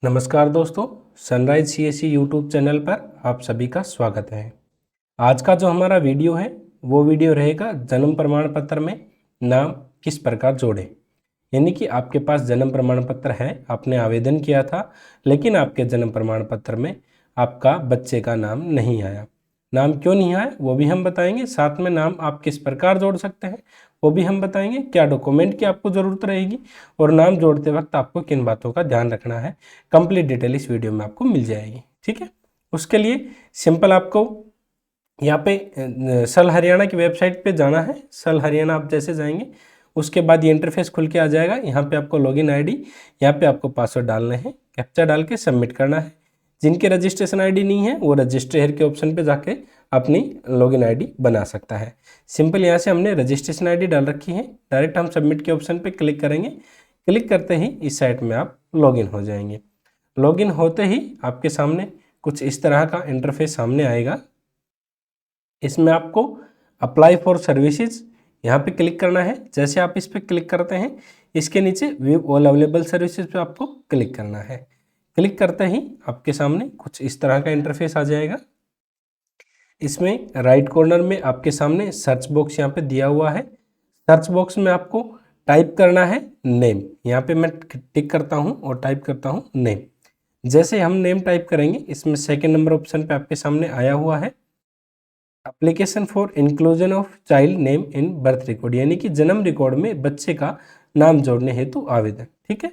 नमस्कार दोस्तों, sunrise CSE YouTube channel पर आप सभी का स्वागत है। आज का जो हमारा वीडियो है वो वीडियो रहेगा जन्म प्रमाण पत्र में नाम किस प्रकार जोड़ें। यानी कि आपके पास जन्म प्रमाण पत्र है, आपने आवेदन किया था, लेकिन आपके जन्म प्रमाण पत्र में आपका बच्चे का नाम नहीं आया। नाम क्यों नहीं आया वो भी हम बताएंगे, साथ में नाम आप किस प्रकार जोड़ सकते हैं वो भी हम बताएंगे, क्या डॉक्यूमेंट की आपको ज़रूरत रहेगी और नाम जोड़ते वक्त आपको किन बातों का ध्यान रखना है। कंप्लीट डिटेल इस वीडियो में आपको मिल जाएगी। ठीक है, उसके लिए सिंपल आपको यहाँ पे सल हरियाणा की वेबसाइट पे जाना है। सल हरियाणा आप जैसे जाएंगे उसके बाद ये इंटरफेस खुल के आ जाएगा। यहाँ पे आपको लॉगिन आईडी, यहाँ पे आपको पासवर्ड डालने हैं, कैप्चा डाल के सबमिट करना है। जिनके रजिस्ट्रेशन आईडी नहीं है वो रजिस्टर हियर के ऑप्शन पे जाके अपनी लॉगिन आईडी बना सकता है। सिंपल यहाँ से हमने रजिस्ट्रेशन आईडी डाल रखी है, डायरेक्ट हम सबमिट के ऑप्शन पे क्लिक करेंगे। क्लिक करते ही इस साइट में आप लॉगिन हो जाएंगे। लॉगिन होते ही आपके सामने कुछ इस तरह का इंटरफेस सामने आएगा। इसमें आपको अप्लाई फॉर सर्विसेज यहाँ पे क्लिक करना है। जैसे आप इस पर क्लिक करते हैं इसके नीचे व्यू ऑल अवेलेबल सर्विसेज पे आपको क्लिक करना है। क्लिक करते ही आपके सामने कुछ इस तरह का इंटरफेस आ जाएगा। इसमें राइट कॉर्नर में आपके सामने सर्च बॉक्स यहाँ पे दिया हुआ है। सर्च बॉक्स में आपको टाइप करना है नेम। यहाँ पे मैं टिक करता हूँ और टाइप करता हूँ नेम। जैसे हम नेम टाइप करेंगे इसमें सेकंड नंबर ऑप्शन पे आपके सामने आया हुआ है application for inclusion of child name in birth record, यानी कि जन्म रिकॉर्ड में बच्चे का नाम जोड़ने हेतु आवेदन। ठीक है,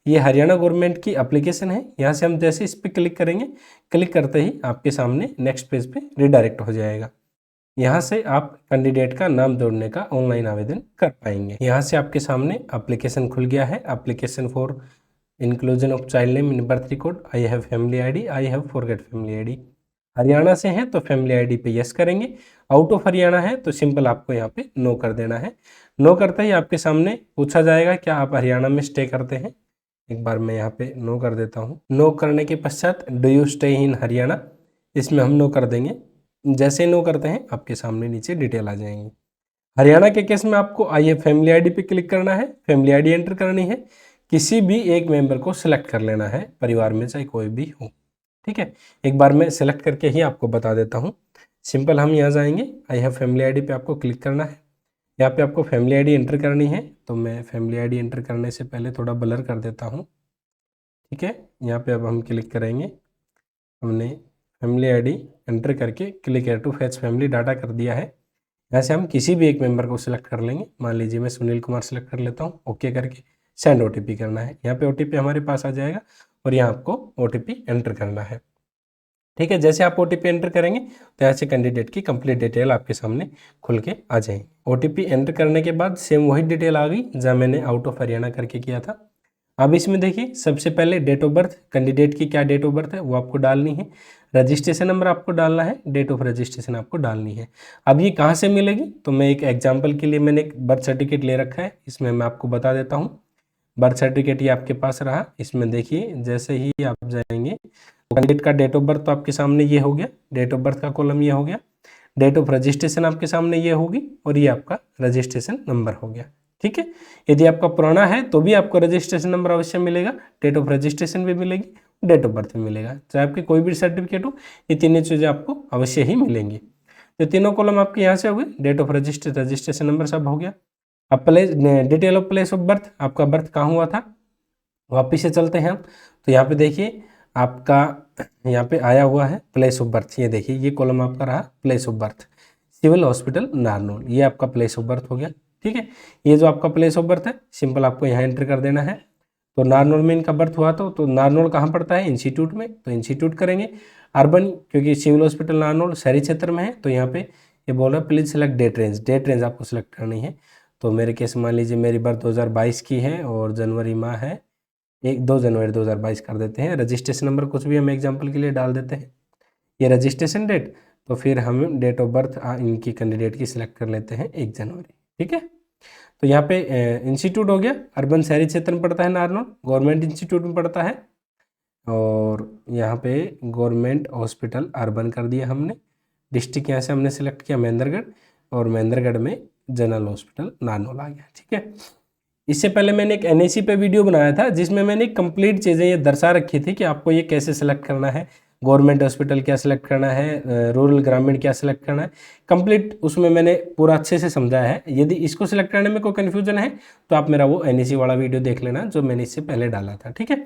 ये हरियाणा गवर्नमेंट की एप्लीकेशन है। यहाँ से हम जैसे इस पर क्लिक करेंगे, क्लिक करते ही आपके सामने नेक्स्ट पेज पे रिडायरेक्ट हो जाएगा। यहाँ से आप कैंडिडेट का नाम जोड़ने का ऑनलाइन आवेदन कर पाएंगे। यहाँ से आपके सामने एप्लीकेशन खुल गया है, application for inclusion of child name in birth record, I have family ID, I have forget family ID. Haryana से हैं तो फैमिली आईडी पे यस करेंगे। आउट ऑफ हरियाणा है तो सिंपल आपको यहाँ पे नो कर देना है। नो करते ही आपके सामने पूछा जाएगा क्या आप हरियाणा में स्टे करते हैं। एक बार मैं यहाँ पे नो कर देता हूँ। नो करने के पश्चात do you stay in Haryana, इसमें हम नो कर देंगे। जैसे नो करते हैं आपके सामने नीचे डिटेल आ जाएंगी। हरियाणा के केस में आपको आइए फैमिली आईडी पे क्लिक करना है, फैमिली आईडी एंटर करनी है। किसी भी एक मेंबर को सिलेक्ट कर लेना है परिवार में, चाहे कोई भी हो। ठीक है, एक बार मैं सेलेक्ट करके ही आपको बता देता हूँ। सिंपल हम यहाँ जाएंगे, आई हैव फैमिली आईडी पे आपको क्लिक करना है। यहाँ पे आपको फैमिली आईडी एंटर करनी है, तो मैं फैमिली आईडी एंटर करने से पहले थोड़ा ब्लर कर देता हूँ। ठीक है, यहाँ पे अब हम क्लिक करेंगे। हमने फैमिली आईडी एंटर करके क्लिक है टू फैच फैमिली डाटा कर दिया है। यहाँ से हम किसी भी एक मेंबर को सिलेक्ट कर लेंगे। मान लीजिए मैं सुनील कुमार सिलेक्ट कर लेता हूँ। ओके करके सेंड ओटीपी करना है। यहाँ पे ओटीपी हमारे पास आ जाएगा और यहाँ आपको ओटीपी एंटर करना है। ठीक है, जैसे आप ओटीपी एंटर करेंगे तो यहाँ से कैंडिडेट की कंप्लीट डिटेल आपके सामने खुल के आ जाएगी। ओटीपी एंटर करने के बाद सेम वही डिटेल आ गई जहाँ मैंने आउट ऑफ हरियाणा करके किया था। अब इसमें देखिए सबसे पहले डेट ऑफ बर्थ, कैंडिडेट की क्या डेट ऑफ बर्थ है वो आपको डालनी है। रजिस्ट्रेशन नंबर आपको डालना है, डेट ऑफ रजिस्ट्रेशन आपको डालनी है। अब ये कहाँ से मिलेगी, तो मैं एक एग्जाम्पल के लिए मैंने एक बर्थ सर्टिफिकेट ले रखा है, इसमें मैं आपको बता देता हूँ। बर्थ सर्टिफिकेट ये आपके पास रहा। इसमें देखिए जैसे ही आप जाएंगे कैंडिडेट का डेट ऑफ बर्थ तो आपके सामने ये हो गया, डेट ऑफ बर्थ का कॉलम ये हो गया। डेट ऑफ रजिस्ट्रेशन आपके सामने ये होगी और ये आपका रजिस्ट्रेशन नंबर हो गया। ठीक है, यदि आपका पुराना है तो भी आपको रजिस्ट्रेशन नंबर अवश्य मिलेगा, डेट ऑफ रजिस्ट्रेशन भी मिलेगी, डेट ऑफ बर्थ भी मिलेगा। चाहे आपके कोई भी सर्टिफिकेट हो, ये तीनों चीज़ें आपको अवश्य ही मिलेंगी। तो तीनों कॉलम आपके यहाँ से हो गए, डेट ऑफ रजिस्ट्रेशन नंबर सब हो गया। अब place, detail of place of birth, आपका बर्थ कहाँ हुआ था वापिस से चलते हैं हम। तो यहाँ पे देखिए आपका यहाँ पे आया हुआ है प्लेस ऑफ बर्थ। ये देखिए ये कॉलम आपका रहा place of birth, civil hospital Narnaul, ये आपका प्लेस ऑफ बर्थ हो गया। ठीक है, ये जो आपका प्लेस ऑफ बर्थ है सिंपल आपको यहाँ एंटर कर देना है। तो नारनौल में इनका बर्थ हुआ तो नारनौल कहाँ पड़ता है, इंस्टीट्यूट में, तो इंस्टीट्यूट करेंगे। अर्बन, क्योंकि सिविल हॉस्पिटल नारनौल शहरी क्षेत्र में है तो यहाँ पे ये बोल रहा है please select date range, date range आपको सिलेक्ट करनी है। तो मेरे केस मान लीजिए मेरी बर्थ 2022 की है और जनवरी माह है 2 जनवरी 2022 कर देते हैं। रजिस्ट्रेशन नंबर कुछ भी हम एग्जांपल के लिए डाल देते हैं, ये रजिस्ट्रेशन डेट, तो फिर हम डेट ऑफ बर्थ इनकी कैंडिडेट की सिलेक्ट कर लेते हैं 1 जनवरी। ठीक है, तो यहाँ पे इंस्टीट्यूट हो गया, अर्बन शहरी क्षेत्र में पड़ता है नारनौल, गवर्नमेंट इंस्टीट्यूट में पड़ता है। और यहाँ पे गवर्नमेंट हॉस्पिटल अर्बन कर दिया हमने। डिस्ट्रिक्ट यहाँ से हमने सेलेक्ट किया महेंद्रगढ़, और महेंद्रगढ़ में जनरल हॉस्पिटल नारनौल आ गया। ठीक है, इससे पहले मैंने एक एनएसी पे वीडियो बनाया था जिसमें मैंने कंप्लीट चीज़ें ये दर्शा रखी थी कि आपको ये कैसे सेलेक्ट करना है, गवर्नमेंट हॉस्पिटल क्या सेलेक्ट करना है, रूरल ग्रामीण क्या सेलेक्ट करना है, कंप्लीट उसमें मैंने पूरा अच्छे से समझाया है। यदि इसको सिलेक्ट करने में कोई कन्फ्यूजन है तो आप मेरा वो एनएसी वाला वीडियो देख लेना जो मैंने इससे पहले डाला था, ठीक है।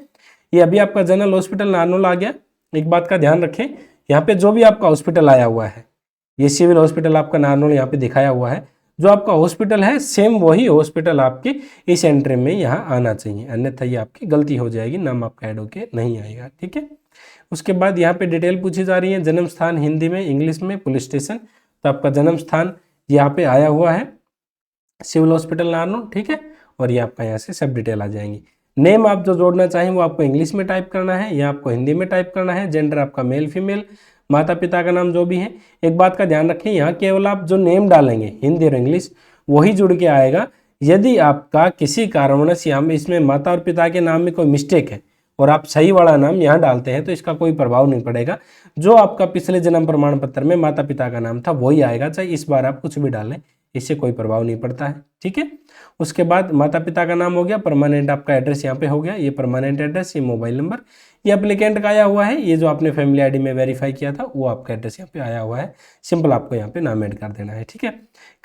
ये अभी आपका जनरल हॉस्पिटल नारनौल आ गया। एक बात का ध्यान रखें, यहाँ पे जो भी आपका हॉस्पिटल आया हुआ है, ये सिविल हॉस्पिटल आपका नारनौल यहाँ पे दिखाया हुआ है, जो आपका हॉस्पिटल है सेम वही हॉस्पिटल आपके इस एंट्री में यहाँ आना चाहिए, अन्यथा ये आपकी गलती हो जाएगी, नाम आपका ऐड होके नहीं आएगा, ठीक है। उसके बाद यहाँ पे डिटेल पूछी जा रही है, जन्म स्थान हिंदी में, इंग्लिश में, पुलिस स्टेशन। तो आपका जन्म स्थान यहाँ पे आया हुआ है सिविल हॉस्पिटल नारनौल, ठीक है। और ये आपका यहाँ से सब डिटेल आ जाएंगी। नेम आप जो जोड़ना चाहें वो आपको इंग्लिश में टाइप करना है या आपको हिंदी में टाइप करना है। जेंडर आपका मेल फीमेल, माता पिता का नाम जो भी है। एक बात का ध्यान रखें, यहाँ केवल आप जो नेम डालेंगे हिंदी और इंग्लिश वही जुड़ के आएगा। यदि आपका किसी कारणवश यहाँ इसमें माता और पिता के नाम में कोई मिस्टेक है और आप सही वाला नाम यहाँ डालते हैं तो इसका कोई प्रभाव नहीं पड़ेगा। जो आपका पिछले जन्म प्रमाण पत्र में माता पिता का नाम था वही आएगा, चाहे इस बार आप कुछ भी डालें, इससे कोई प्रभाव नहीं पड़ता है, ठीक है। उसके बाद माता पिता का नाम हो गया, परमानेंट आपका एड्रेस यहाँ पे हो गया, ये परमानेंट एड्रेस, ये मोबाइल नंबर, ये एप्लीकेंट का आया हुआ है, ये जो आपने फैमिली आईडी में वेरीफाई किया था वो आपका एड्रेस यहाँ पे आया हुआ है। सिंपल आपको यहाँ पे नाम ऐड कर देना है, ठीक है।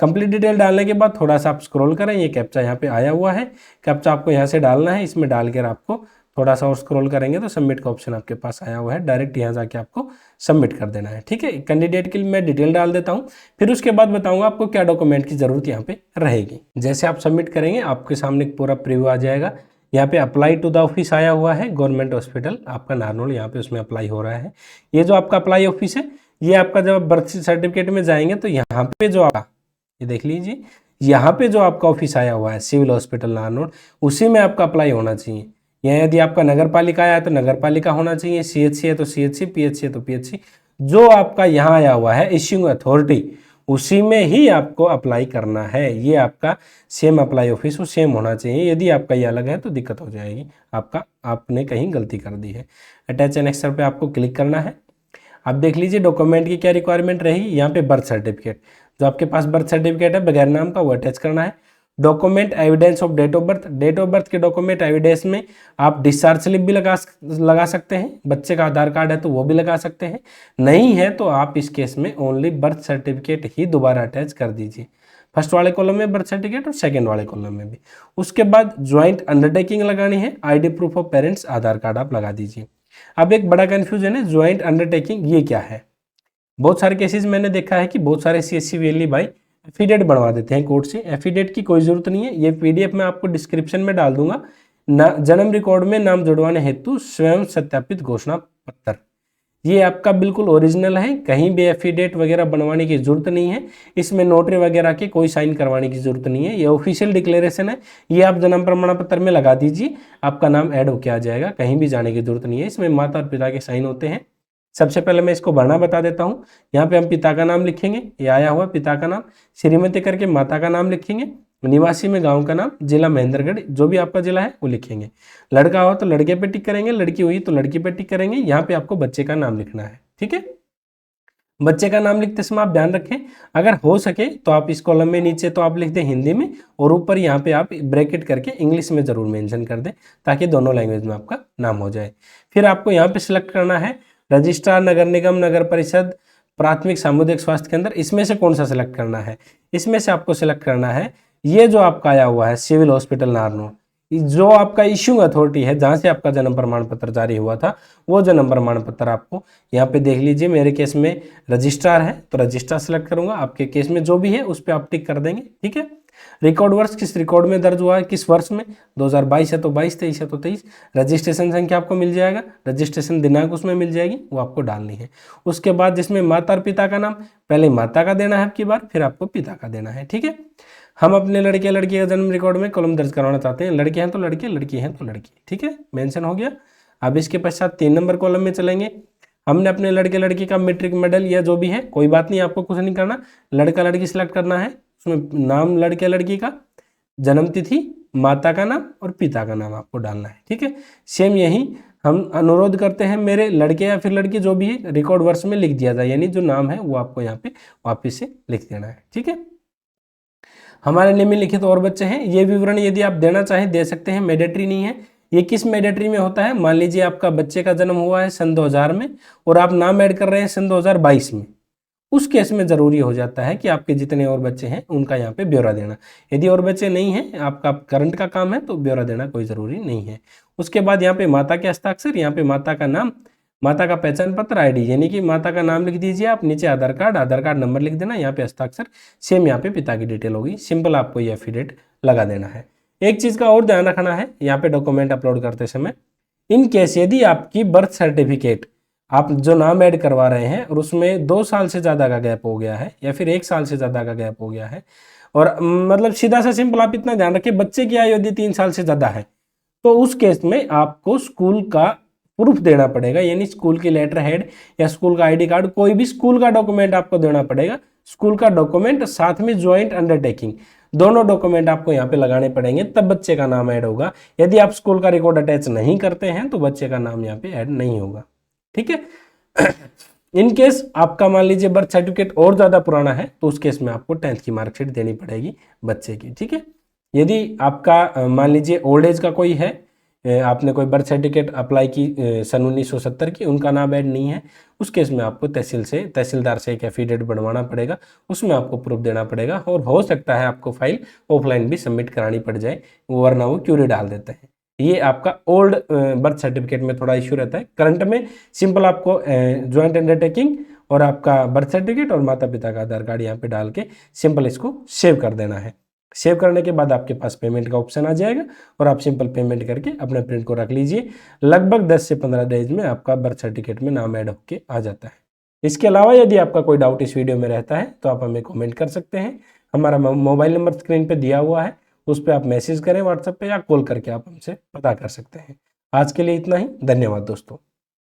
कंप्लीट डिटेल डालने के बाद थोड़ा सा आप स्क्रॉल करें, ये कैप्चा यहाँ पे आया हुआ है, कैप्चा आपको यहाँ से डालना है। इसमें डालकर आपको थोड़ा सा और स्क्रॉल करेंगे तो सबमिट का ऑप्शन आपके पास आया हुआ है, डायरेक्ट यहाँ जाके आपको सबमिट कर देना है, ठीक है। कैंडिडेट के लिए मैं डिटेल डाल देता हूँ, फिर उसके बाद बताऊंगा आपको क्या डॉक्यूमेंट की जरूरत यहाँ पे रहेगी। जैसे आप सबमिट करेंगे आपके सामने पूरा प्रीव्यू आ जाएगा। यहाँ पे अप्लाई टू द ऑफिस आया हुआ है, गवर्नमेंट हॉस्पिटल आपका नारनौल, यहाँ पे उसमें अप्लाई हो रहा है। ये जो आपका अप्लाई ऑफिस है, ये आपका जब बर्थ सर्टिफिकेट में जाएंगे तो यहाँ पे जो आपका, ये देख लीजिए, यहाँ पे जो आपका ऑफिस आया हुआ है सिविल हॉस्पिटल नारनौल, उसी में आपका अप्लाई होना चाहिए। या यदि आपका नगर पालिका आया है तो नगर पालिका होना चाहिए, सीएचसी है तो सीएचसी, पीएचसी है तो पीएचसी, जो आपका यहाँ आया हुआ है इश्यूइंग अथॉरिटी उसी में ही आपको अप्लाई करना है। ये आपका सेम अप्लाई ऑफिस वो सेम होना चाहिए। यदि आपका ये अलग है तो दिक्कत हो जाएगी, आपने कहीं गलती कर दी है। अटैच एनेक्सर पे आपको क्लिक करना है। अब देख लीजिए डॉक्यूमेंट की क्या रिक्वायरमेंट रहेगी। यहाँ पे बर्थ सर्टिफिकेट, जो आपके पास बर्थ सर्टिफिकेट है बगैर नाम का, वो अटैच करना है। Document evidence of date of birth, date of birth के डॉक्यूमेंट एविडेंस में आप डिस्चार्ज स्लिप भी लगा सकते हैं, बच्चे का आधार कार्ड है तो वो भी लगा सकते हैं, नहीं है तो आप इस केस में ओनली बर्थ सर्टिफिकेट ही दोबारा अटैच कर दीजिए। फर्स्ट वाले कॉलम में बर्थ सर्टिफिकेट और सेकंड वाले कॉलम में भी। उसके बाद ज्वाइंट अंडरटेकिंग लगानी है, ID proof of parents, Aadhaar card आप लगा दीजिए। अब एक बड़ा कंफ्यूजन है, ज्वाइंट अंडरटेकिंग ये क्या है। बहुत सारे केसेस मैंने देखा है कि बहुत सारे सीएससी वीएलई भाई एफिडेट बनवा देते हैं कोर्ट से। एफिडेट की कोई जरूरत नहीं है, ये पीडीएफ मैं आपको डिस्क्रिप्शन में डाल दूंगा। जन्म रिकॉर्ड में नाम जुड़वाने हेतु स्वयं सत्यापित घोषणा पत्र, ये आपका बिल्कुल ओरिजिनल है, कहीं भी एफिडेट वगैरह बनवाने की जरूरत नहीं है। इसमें नोटरी वगैरह के कोई साइन करवाने की जरूरत नहीं है, ये ऑफिशियल डिक्लेरेशन है। ये आप जन्म प्रमाण पत्र में लगा दीजिए, आपका नाम ऐड होके आ जाएगा, कहीं भी जाने की जरूरत नहीं है। इसमें माता और पिता के साइन होते हैं। सबसे पहले मैं इसको भरना बता देता हूँ। यहाँ पे हम पिता का नाम लिखेंगे, ये आया हुआ पिता का नाम, श्रीमती करके माता का नाम लिखेंगे, निवासी में गांव का नाम, जिला महेंद्रगढ़, जो भी आपका जिला है वो लिखेंगे। लड़का हो तो लड़के पे टिक करेंगे, लड़की हुई तो लड़की पे टिक करेंगे। यहाँ पे आपको बच्चे का नाम लिखना है, ठीक है। बच्चे का नाम लिखते समय आप ध्यान रखें, अगर हो सके तो आप इस कॉलम में नीचे तो आप लिख दें हिंदी में, और ऊपर यहाँ पे आप ब्रैकेट करके इंग्लिश में जरूर मेंशन कर दें, ताकि दोनों लैंग्वेज में आपका नाम हो जाए। फिर आपको यहाँ पे सिलेक्ट करना है रजिस्ट्रार, नगर निगम, नगर परिषद, प्राथमिक सामुदायिक स्वास्थ्य केंद्र, इसमें से कौन सा सिलेक्ट करना है। इसमें से आपको सिलेक्ट करना है ये जो आपका आया हुआ है सिविल हॉस्पिटल नारनौल, जो आपका इश्यूइंग अथॉरिटी है जहां से आपका जन्म प्रमाण पत्र जारी हुआ था, वो जन्म प्रमाण पत्र आपको यहाँ पे देख लीजिए। मेरे केस में रजिस्ट्रार है तो रजिस्ट्रार सेलेक्ट करूंगा, आपके केस में जो भी है उस पर आप टिक कर देंगे, ठीक है। रिकॉर्ड वर्ष किस रिकॉर्ड में दर्ज हुआ है, किस वर्ष में, 2022 है तो 22, 23 है तो 23। रजिस्ट्रेशन संख्या आपको मिल जाएगा, रजिस्ट्रेशन दिनांक उसमें मिल जाएगी, वो आपको डालनी है। उसके बाद जिसमें माता और पिता का नाम, पहले माता का देना है आपकी बार, फिर आपको पिता का देना है, ठीक है। हम अपने लड़के लड़की का जन्म रिकॉर्ड में कॉलम दर्ज करवाना चाहते हैं, लड़के हैं तो लड़के, लड़की हैं तो लड़की, ठीक है, मेंशन हो गया। अब इसके पश्चात 3 नंबर कॉलम में चलेंगे। हमने अपने लड़के लड़की का मैट्रिक मेडल या जो भी है, कोई बात नहीं, आपको कुछ नहीं करना, लड़का लड़की सिलेक्ट करना है। उसमें नाम लड़के लड़की का, जन्म तिथि, माता का नाम और पिता का नाम आपको डालना है, ठीक है। सेम यही हम अनुरोध करते हैं, मेरे लड़के या फिर लड़की जो भी है रिकॉर्ड वर्ष में लिख दिया जाए, यानी जो नाम है वो आपको यहाँ पे वापिस से लिख देना है, ठीक है। हमारे निम्नलिखित और बच्चे हैं, ये विवरण यदि आप देना चाहें दे सकते हैं, मैंडेटरी नहीं है। ये किस मैंडेटरी में होता है? मान लीजिए आपका बच्चे का जन्म हुआ है सन 2000 में और आप नाम ऐड कर रहे हैं सन 2022 में, उस केस में जरूरी हो जाता है कि आपके जितने और बच्चे हैं उनका यहाँ पे ब्यौरा देना। यदि और बच्चे नहीं हैं, आपका करंट का काम है, तो ब्यौरा देना कोई ज़रूरी नहीं है। उसके बाद यहाँ पे माता के हस्ताक्षर, यहाँ पे माता का नाम, माता का पहचान पत्र, आईडी, यानी कि माता का नाम लिख दीजिए आप, नीचे आधार कार्ड नंबर लिख देना, यहाँ पे हस्ताक्षर, सेम यहाँ पे पिता की डिटेल होगी। सिंपल आपको ये एफिडेविट लगा देना है। एक चीज़ का और ध्यान रखना है यहाँ पे डॉक्यूमेंट अपलोड करते समय, इन केस यदि आपकी बर्थ सर्टिफिकेट आप जो नाम ऐड करवा रहे हैं और उसमें 2 साल से ज़्यादा का गैप हो गया है या फिर 1 साल से ज़्यादा का गैप हो गया है, और मतलब सीधा सा सिंपल आप इतना ध्यान रखिए, बच्चे की आयु यदि 3 साल से ज़्यादा है तो उस केस में आपको स्कूल का प्रूफ देना पड़ेगा, यानी स्कूल की लेटर हेड या स्कूल का आईडी कार्ड, कोई भी स्कूल का डॉक्यूमेंट आपको देना पड़ेगा। स्कूल का डॉक्यूमेंट साथ में ज्वाइंट अंडरटेकिंग, दोनों डॉक्यूमेंट आपको यहाँ पे लगाने पड़ेंगे, तब बच्चे का नाम ऐड होगा। यदि आप स्कूल का रिकॉर्ड अटैच नहीं करते हैं तो बच्चे का नाम यहाँ पे ऐड नहीं होगा। ठीक है। इन केस आपका मान लीजिए बर्थ सर्टिफिकेट और ज़्यादा पुराना है तो उस केस में आपको 10th की मार्कशीट देनी पड़ेगी बच्चे की। ठीक है। यदि आपका मान लीजिए ओल्ड एज का कोई है, आपने कोई बर्थ सर्टिफिकेट अप्लाई की सन 1970 की, उनका नाम ऐड नहीं है, उस केस में आपको तहसीलदार से एक एफिडेविट बनवाना पड़ेगा, उसमें आपको प्रूफ देना पड़ेगा, और हो सकता है आपको फाइल ऑफलाइन भी सबमिट करानी पड़ जाए, वरना वो क्यूरी डाल देते हैं। ये आपका ओल्ड बर्थ सर्टिफिकेट में थोड़ा इशू रहता है। करंट में सिंपल आपको ज्वाइंट अंडरटेकिंग और आपका बर्थ सर्टिफिकेट और माता पिता का आधार कार्ड यहाँ पे डाल के सिंपल इसको सेव कर देना है। सेव करने के बाद आपके पास पेमेंट का ऑप्शन आ जाएगा और आप सिंपल पेमेंट करके अपने प्रिंट को रख लीजिए। लगभग 10 से 15 डेज में आपका बर्थ सर्टिफिकेट में नाम ऐड होके आ जाता है। इसके अलावा यदि आपका कोई डाउट इस वीडियो में रहता है तो आप हमें कमेंट कर सकते हैं। हमारा मोबाइल नंबर स्क्रीन पे दिया हुआ है, उस पर आप मैसेज करें व्हाट्सएप पे या कॉल करके आप हमसे पता कर सकते हैं। आज के लिए इतना ही। धन्यवाद दोस्तों।